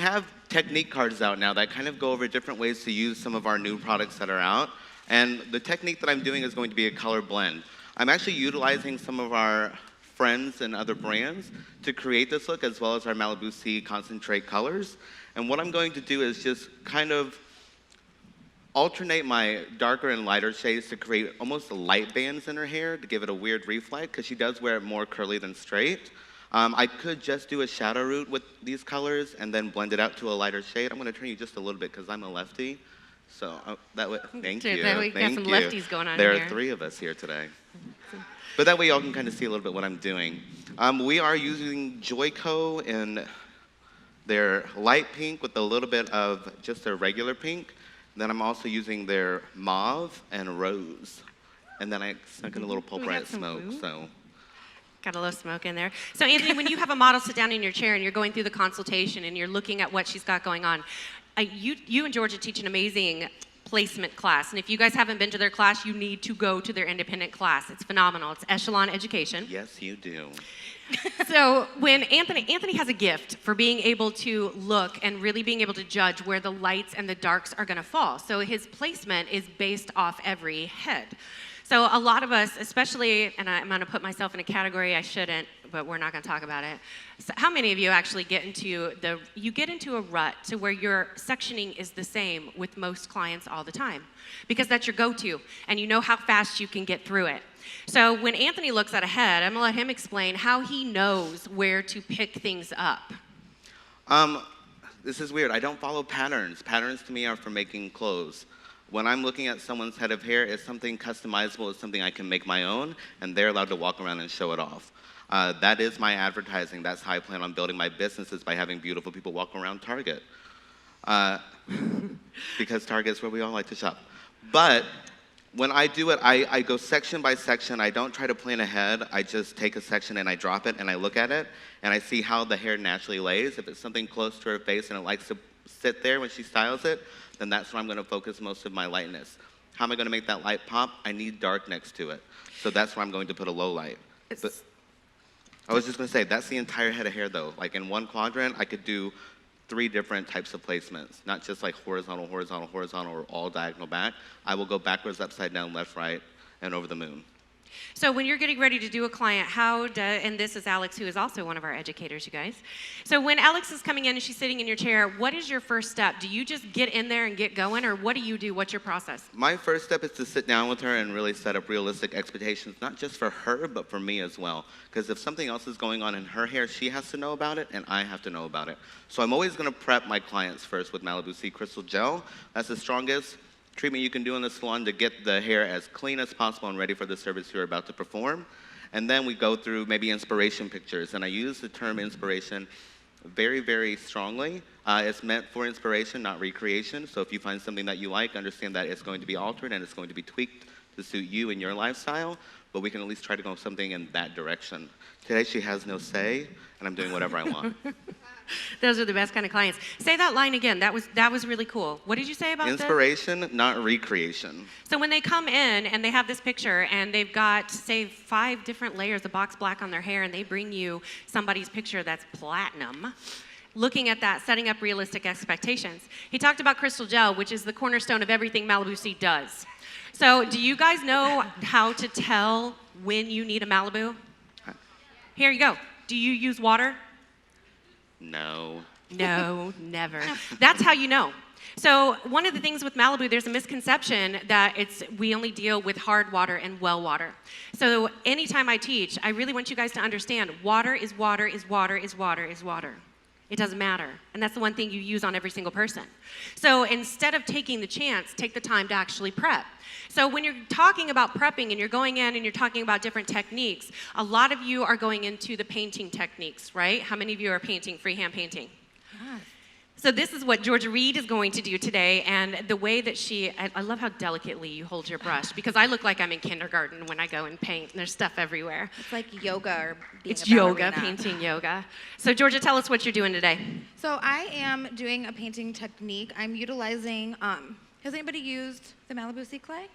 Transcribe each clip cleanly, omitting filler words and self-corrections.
have technique cards out now that kind of go over different ways to use some of our new products that are out. And the technique that I'm doing is going to be a color blend. I'm actually utilizing some of our friends and other brands to create this look, as well as our Malibu C concentrate colors. And what I'm going to do is just kind of alternate my darker and lighter shades to create almost light bands in her hair to give it a weird reflect, because she does wear it more curly than straight. I could just do a shadow root with these colors and then blend it out to a lighter shade. I'm going to turn you just a little bit because I'm a lefty. So that way, thank you. That way we got some lefties going on here. here. There are 3 of us here today. But that way y'all can kind of see a little bit what I'm doing. We are using Joico in their light pink with a little bit of just their regular pink. Then I'm also using their mauve and rose. And then I snuck in a little pulp-bright smoke. So. Got a little smoke in there. So Anthony, when you have a model sit down in your chair and you're going through the consultation and you're looking at what she's got going on, you and Georgia teach an amazing placement class. And if you guys haven't been to their class, you need to go to their independent class. It's phenomenal. It's Echelon Education. Yes, you do. So when Anthony has a gift for being able to look and really being able to judge where the lights and the darks are going to fall. So his placement is based off every head. So a lot of us, especially, and I'm going to put myself in a category I shouldn't, but we're not going to talk about it. So how many of you actually get into a rut to where your sectioning is the same with most clients all the time? Because that's your go-to, and you know how fast you can get through it. So when Anthony looks at a head, I'm going to let him explain how he knows where to pick things up. This is weird. I don't follow patterns. Patterns to me are for making clothes. When I'm looking at someone's head of hair, it's something customizable, it's something I can make my own, and they're allowed to walk around and show it off. That is my advertising. That's how I plan on building my businesses, by having beautiful people walk around Target. Because Target's where we all like to shop. But when I do it, I go section by section. I don't try to plan ahead. I just take a section and I drop it and I look at it and I see how the hair naturally lays. If it's something close to her face and it likes to sit there when she styles it, then that's where I'm going to focus most of my lightness. How am I going to make that light pop? I need dark next to it. So that's where I'm going to put a low light. But I was just going to say, that's the entire head of hair though. Like in one quadrant, I could do 3 different types of placements, not just like horizontal, horizontal, horizontal, or all diagonal back. I will go backwards, upside down, left, right, and over the moon. So when you're getting ready to do a client, and this is Alex, who is also one of our educators, you guys. So when Alex is coming in and she's sitting in your chair, what is your first step? Do you just get in there and get going, or what do you do? What's your process? My first step is to sit down with her and really set up realistic expectations, not just for her, but for me as well. Because if something else is going on in her hair, she has to know about it, and I have to know about it. So I'm always going to prep my clients first with Malibu C Crystal Gel. That's the strongest treatment you can do in the salon to get the hair as clean as possible and ready for the service you're about to perform. And then we go through maybe inspiration pictures. And I use the term inspiration very, very strongly. It's meant for inspiration, not recreation. So if you find something that you like, understand that it's going to be altered and it's going to be tweaked to suit you and your lifestyle. But we can at least try to go something in that direction. Today she has no say, and I'm doing whatever I want. Those are the best kind of clients. Say that line again. That was really cool. What did you say about inspiration, not recreation. So when they come in and they have this picture and they've got, say, 5 different layers of box black on their hair, and they bring you somebody's picture that's platinum, looking at that, setting up realistic expectations. He talked about Crystal Gel, which is the cornerstone of everything Malibu C does. So do you guys know how to tell when you need a Malibu? Here you go. Do you use water? No. No, never. That's how you know. So one of the things with Malibu, there's a misconception that we only deal with hard water and well water. So anytime I teach, I really want you guys to understand water is water is water is water is water. It doesn't matter. And that's the one thing you use on every single person. So instead of taking the chance, take the time to actually prep. So when you're talking about prepping and you're going in and you're talking about different techniques, a lot of you are going into the painting techniques, right? How many of you are painting, freehand painting? Ah. So this is what Georgia Reed is going to do today, and the way that I love how delicately you hold your brush, because I look like I'm in kindergarten when I go and paint, and there's stuff everywhere. It's like yoga or being It's yoga, painting yoga. So Georgia, tell us what you're doing today. So I am doing a painting technique. I'm utilizing, has anybody used the Malibu C clay?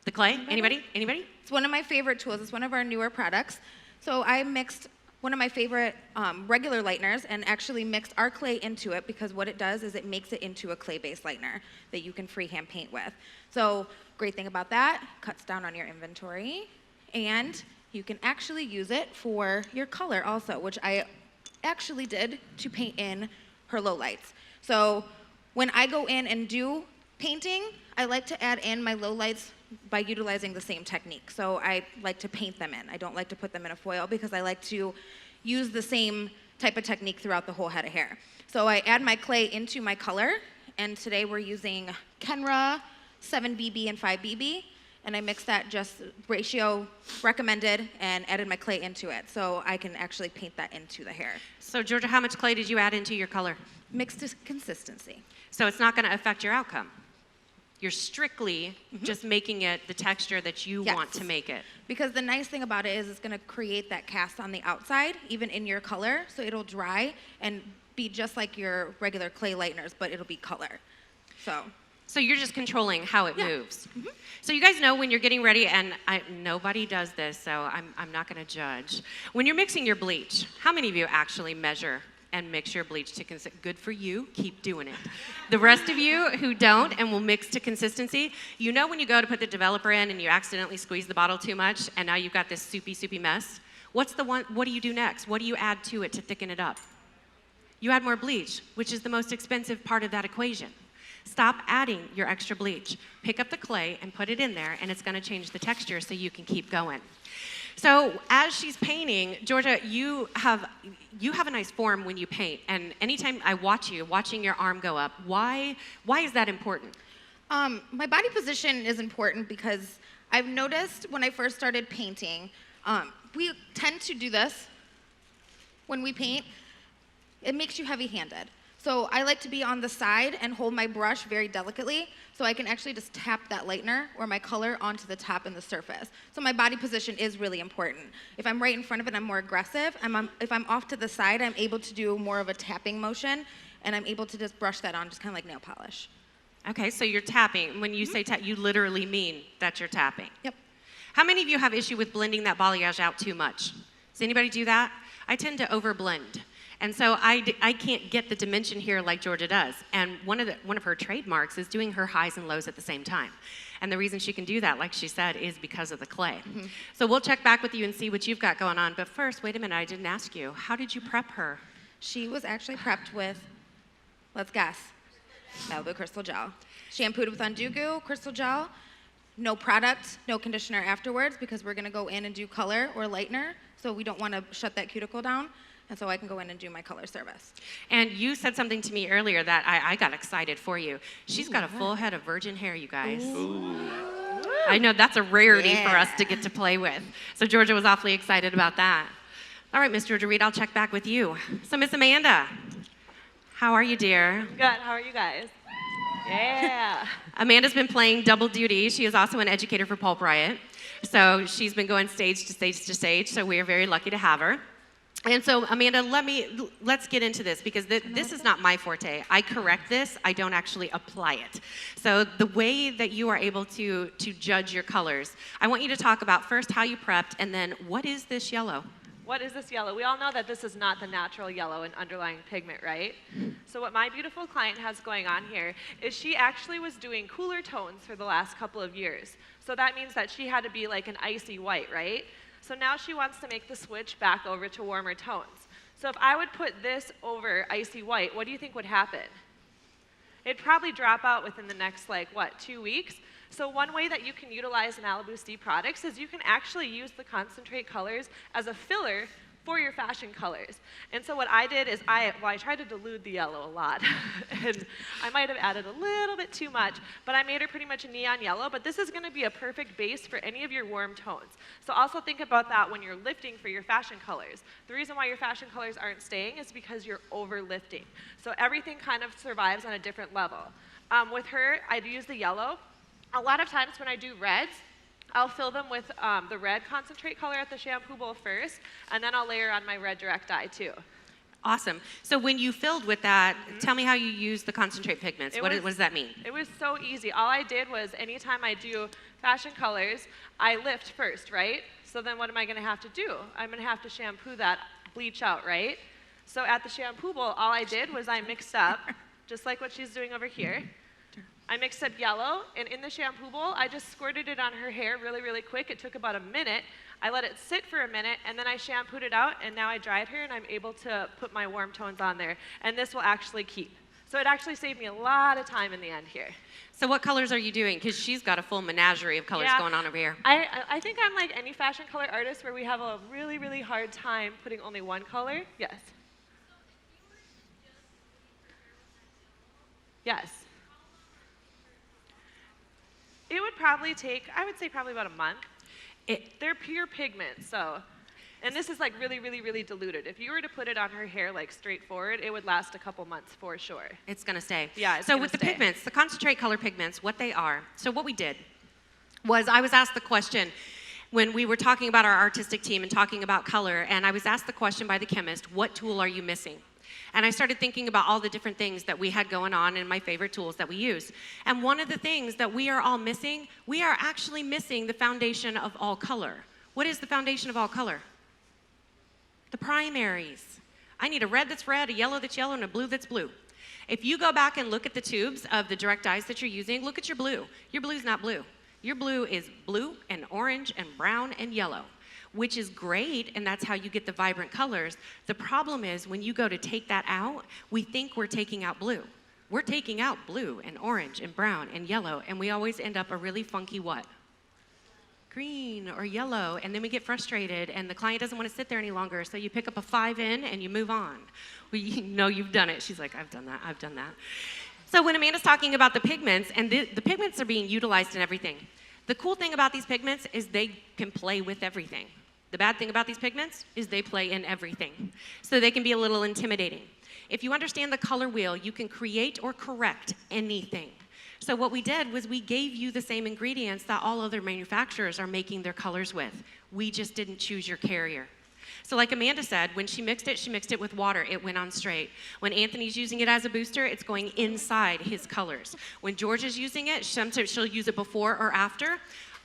The clay? Anybody? Anybody? It's one of my favorite tools. It's one of our newer products. So I mixed one of my favorite regular lighteners and actually mixed our clay into it, because what it does is it makes it into a clay-based lightener that you can freehand paint with. So great thing about that, cuts down on your inventory, and you can actually use it for your color also, which I actually did to paint in her lowlights. So when I go in and do painting, I like to add in my lowlights by utilizing the same technique. So I like to paint them in. I don't like to put them in a foil because I like to use the same type of technique throughout the whole head of hair. So I add my clay into my color, and today we're using Kenra 7BB and 5BB, and I mixed that just ratio recommended and added my clay into it so I can actually paint that into the hair. So Georgia, how much clay did you add into your color? Mixed to consistency. So it's not going to affect your outcome. You're strictly just making it the texture that you want to make it. Because the nice thing about it is it's going to create that cast on the outside, even in your color, so it'll dry and be just like your regular clay lighteners, but it'll be color. So you're just controlling how it moves. So you guys know when you're getting ready, and nobody does this, so I'm not going to judge. When you're mixing your bleach, how many of you actually measure and mix your bleach to consistency? Good for you, keep doing it. The rest of you who don't and will mix to consistency, you know when you go to put the developer in and you accidentally squeeze the bottle too much and now you've got this soupy mess? What do you do next? What do you add to it to thicken it up? You add more bleach, which is the most expensive part of that equation. Stop adding your extra bleach. Pick up the clay and put it in there, and it's gonna change the texture so you can keep going. So as she's painting, Georgia, you have a nice form when you paint, and anytime I watch you, watching your arm go up, why is that important? My body position is important because I've noticed when I first started painting, we tend to do this when we paint. It makes you heavy-handed. So I like to be on the side and hold my brush very delicately so I can actually just tap that lightener or my color onto the top and the surface. So my body position is really important. If I'm right in front of it, I'm more aggressive. If I'm off to the side, I'm able to do more of a tapping motion, and I'm able to just brush that on, just kind of like nail polish. Okay, so you're tapping. When you say tap, you literally mean that you're tapping. Yep. How many of you have issue with blending that balayage out too much? Does anybody do that? I tend to overblend. And so I can't get the dimension here like Georgia does. And one of her trademarks is doing her highs and lows at the same time. And the reason she can do that, like she said, is because of the clay. So we'll check back with you and see what you've got going on. But first, wait a minute, I didn't ask you. How did you prep her? She was actually prepped with, let's guess, Malibu Crystal Gel. Shampooed with Undo Goo Crystal Gel. No product, no conditioner afterwards, because we're gonna go in and do color or lightener. So we don't wanna shut that cuticle down. And so I can go in and do my color service. And you said something to me earlier that I got excited for you. She's got a full head of virgin hair, you guys. Ooh. I know that's a rarity for us to get to play with. So Georgia was awfully excited about that. All right, Miss Georgia Reed, I'll check back with you. So Miss Amanda, how are you, dear? Good, how are you guys? Yeah. Amanda's been playing double duty. She is also an educator for Pulp Riot. So she's been going stage to stage to stage, so we are very lucky to have her. And so, Amanda, let's get into this, because this is not my forte. I correct this, I don't actually apply it. So the way that you are able to judge your colors, I want you to talk about first how you prepped, and then what is this yellow? What is this yellow? We all know that this is not the natural yellow and underlying pigment, right? So what my beautiful client has going on here is she actually was doing cooler tones for the last couple of years. So that means that she had to be like an icy white, right? So now she wants to make the switch back over to warmer tones. So if I would put this over icy white, what do you think would happen? It'd probably drop out within the next, 2 weeks? So one way that you can utilize Malibu C products is you can actually use the concentrate colors as a filler for your fashion colors. And so what I did is I tried to dilute the yellow a lot. And I might have added a little bit too much, but I made her pretty much a neon yellow. But this is gonna be a perfect base for any of your warm tones. So also think about that when you're lifting for your fashion colors. The reason why your fashion colors aren't staying is because you're over lifting. So everything kind of survives on a different level. With her, I'd use the yellow. A lot of times when I do reds, I'll fill them with the red concentrate color at the shampoo bowl first, and then I'll layer on my red direct dye too. Awesome. So when you filled with that, tell me how you use the concentrate pigments. What does that mean? It was so easy. All I did was anytime I do fashion colors, I lift first, right? So then what am I going to have to do? I'm going to have to shampoo that bleach out, right? So at the shampoo bowl, all I did was I mixed up, just like what she's doing over here. I mixed up yellow, and in the shampoo bowl, I just squirted it on her hair really, really quick. It took about a minute. I let it sit for a minute, and then I shampooed it out, and now I dried her, and I'm able to put my warm tones on there. And this will actually keep. So it actually saved me a lot of time in the end here. So what colors are you doing? Because she's got a full menagerie of colors going on over here. I think I'm like any fashion color artist where we have a really, really hard time putting only one color. Yes. Yes. It would probably take, I would say probably about a month. They're pure pigments, so. And this is like really, really, really diluted. If you were to put it on her hair like straightforward, it would last a couple months for sure. It's gonna stay. Yeah, it's so gonna with the stay. pigments, the concentrate color pigments, what they are. So what we did was I was asked the question when we were talking about our artistic team and talking about color, and I was asked the question by the chemist, what tool are you missing? And I started thinking about all the different things that we had going on and my favorite tools that we use. And one of the things that we are all missing, we are actually missing the foundation of all color. What is the foundation of all color? The primaries. I need a red that's red, a yellow that's yellow, and a blue that's blue. If you go back and look at the tubes of the direct dyes that you're using, look at your blue. Your blue's not blue. Your blue is blue and orange and brown and yellow, which is great, and that's how you get the vibrant colors. The problem is when you go to take that out, we think we're taking out blue. We're taking out blue and orange and brown and yellow, and we always end up a really funky what? Green or yellow, and then we get frustrated, and the client doesn't want to sit there any longer, so you pick up a 5-in and you move on. Well, you know you've done it. She's like, I've done that, I've done that. So when Amanda's talking about the pigments, and the pigments are being utilized in everything. The cool thing about these pigments is they can play with everything. The bad thing about these pigments is they play in everything. So they can be a little intimidating. If you understand the color wheel, you can create or correct anything. So what we did was we gave you the same ingredients that all other manufacturers are making their colors with. We just didn't choose your carrier. So like Amanda said, when she mixed it with water. It went on straight. When Anthony's using it as a booster, it's going inside his colors. When George is using it, sometimes she'll use it before or after.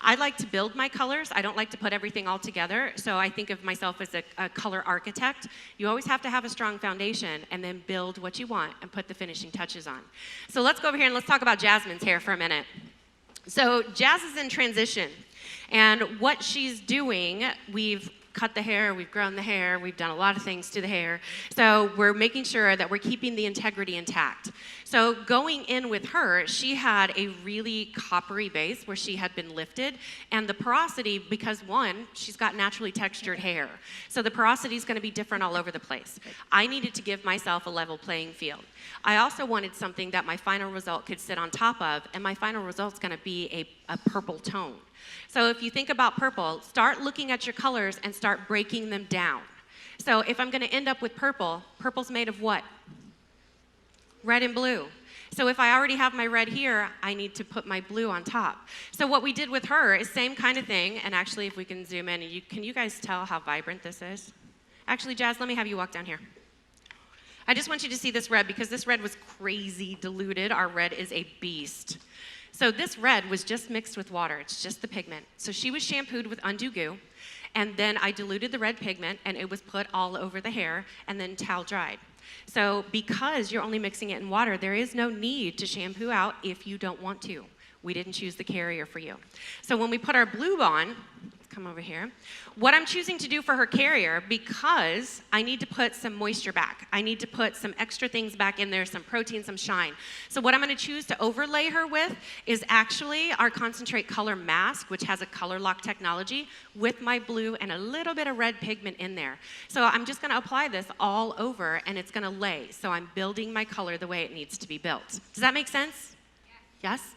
I like to build my colors. I don't like to put everything all together. So I think of myself as a color architect. You always have to have a strong foundation and then build what you want and put the finishing touches on. So let's go over here and let's talk about Jasmine's hair for a minute. So Jazz is in transition. And what she's doing, we've cut the hair, we've grown the hair, we've done a lot of things to the hair. So we're making sure that we're keeping the integrity intact. So going in with her, she had a really coppery base where she had been lifted, and the porosity, because one, she's got naturally textured hair. So the porosity is going to be different all over the place. I needed to give myself a level playing field. I also wanted something that my final result could sit on top of, and my final result's going to be a purple tone. So if you think about purple, start looking at your colors and start breaking them down. So if I'm going to end up with purple, purple's made of what? Red and blue. So if I already have my red here, I need to put my blue on top. So what we did with her is same kind of thing, and actually if we can zoom in, can you guys tell how vibrant this is? Actually, Jazz, let me have you walk down here. I just want you to see this red because this red was crazy diluted. Our red is a beast. So this red was just mixed with water. It's just the pigment. So she was shampooed with Undo Goo, and then I diluted the red pigment, and it was put all over the hair, and then towel dried. So because you're only mixing it in water, there is no need to shampoo out if you don't want to. We didn't choose the carrier for you. So when we put our blue on, come over here. What I'm choosing to do for her carrier, because I need to put some moisture back. I need to put some extra things back in there, some protein, some shine. So what I'm going to choose to overlay her with is actually our concentrate color mask, which has a color lock technology with my blue and a little bit of red pigment in there. So I'm just going to apply this all over and it's going to lay. So I'm building my color the way it needs to be built. Does that make sense? Yes?